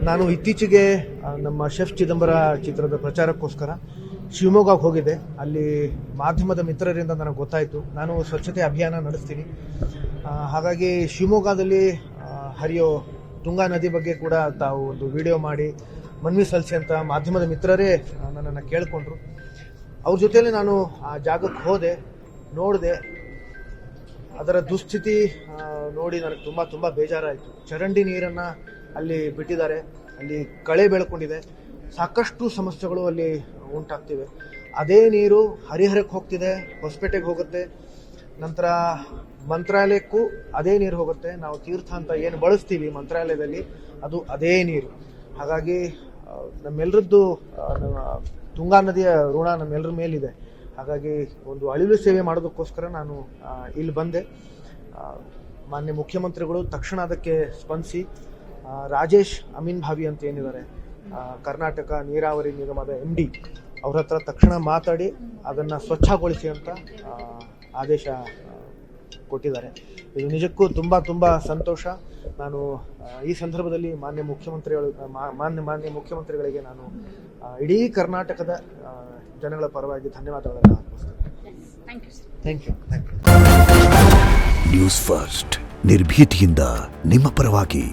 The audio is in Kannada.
ನಾನು ಇತ್ತೀಚೆಗೆ ನಮ್ಮ ಶೆಫ್ ಚಿದಂಬರ ಚಿತ್ರದ ಪ್ರಚಾರಕ್ಕೋಸ್ಕರ ಶಿವಮೊಗ್ಗಕ್ಕೆ ಹೋಗಿದ್ದೆ. ಅಲ್ಲಿ ಮಾಧ್ಯಮದ ಮಿತ್ರರಿಂದ ನನಗೆ ಗೊತ್ತಾಯಿತು ನಾನು ಸ್ವಚ್ಛತೆ ಅಭಿಯಾನ ನಡೆಸ್ತೀನಿ. ಹಾಗಾಗಿ ಶಿವಮೊಗ್ಗದಲ್ಲಿ ಹರಿಯೋ ತುಂಗಾ ನದಿ ಬಗ್ಗೆ ಕೂಡ ತಾವು ಒಂದು ವಿಡಿಯೋ ಮಾಡಿ ಮನವಿ ಸಲ್ಲಿಸಿ ಅಂತ ಮಾಧ್ಯಮದ ಮಿತ್ರರೇ ನನ್ನನ್ನು ಕೇಳಿಕೊಂಡ್ರು. ಅವ್ರ ಜೊತೆಯಲ್ಲಿ ನಾನು ಆ ಜಾಗಕ್ಕೆ ಹೋದೆ, ನೋಡಿದೆ. ಅದರ ದುಸ್ಥಿತಿ ನೋಡಿ ನನಗೆ ತುಂಬ ಬೇಜಾರಾಯಿತು. ಚರಂಡಿ ನೀರನ್ನು ಅಲ್ಲಿ ಬಿಟ್ಟಿದ್ದಾರೆ, ಅಲ್ಲಿ ಕಳೆ ಬೆಳ್ಕೊಂಡಿದೆ, ಸಾಕಷ್ಟು ಸಮಸ್ಯೆಗಳು ಅಲ್ಲಿ ಉಂಟಾಗ್ತಿವೆ. ಅದೇ ನೀರು ಹರಿಹರಕ್ಕೆ ಹೋಗ್ತಿದೆ, ಹೊಸಪೇಟೆಗೆ ಹೋಗುತ್ತೆ, ನಂತರ ಮಂತ್ರಾಲಯಕ್ಕೂ ಅದೇ ನೀರು ಹೋಗುತ್ತೆ. ನಾವು ತೀರ್ಥ ಅಂತ ಏನು ಬಳಸ್ತೀವಿ ಮಂತ್ರಾಲಯದಲ್ಲಿ, ಅದು ಅದೇ ನೀರು. ಹಾಗಾಗಿ ನಮ್ಮೆಲ್ಲರದ್ದು ತುಂಗಾ ನದಿಯ ಋಣ ನಮ್ಮೆಲ್ಲರ ಮೇಲಿದೆ. ಹಾಗಾಗಿ ಒಂದು ಅಳಿಲು ಸೇವೆ ಮಾಡೋದಕ್ಕೋಸ್ಕರ ನಾನು ಇಲ್ಲಿ ಬಂದೆ. ಮಾನ್ಯ ಮುಖ್ಯಮಂತ್ರಿಗಳು ತಕ್ಷಣ ಅದಕ್ಕೆ ಸ್ಪಂದಿಸಿ ರಾಜೇಶ್ ಅಮೀನ್ ಭಾವಿ ಅಂತ ಏನಿದ್ದಾರೆ, ಕರ್ನಾಟಕ ನೀರಾವರಿ ನಿಗಮದ MD, ಅವ್ರ ಹತ್ರ ತಕ್ಷಣ ಮಾತಾಡಿ ಅದನ್ನು ಸ್ವಚ್ಛಗೊಳಿಸಿ ಅಂತ ಆದೇಶ ಕೊಟ್ಟಿದ್ದಾರೆ. ಇದು ನಿಜಕ್ಕೂ ತುಂಬ ಸಂತೋಷ. ನಾನು ಈ ಸಂದರ್ಭದಲ್ಲಿ ಮಾನ್ಯ ಮುಖ್ಯಮಂತ್ರಿಗಳಿಗೆ ನಾನು ಇಡೀ ಕರ್ನಾಟಕದ ಜನಗಳ ಪರವಾಗಿ ಧನ್ಯವಾದಗಳನ್ನು ಅರ್ಪಿಸ್ತೇನೆ. Thank you. ನ್ಯೂಸ್ ಫಸ್ಟ್ ನಿರ್ಭೀತಿಯಿಂದ ನಿಮ್ಮ ಪರವಾಗಿ.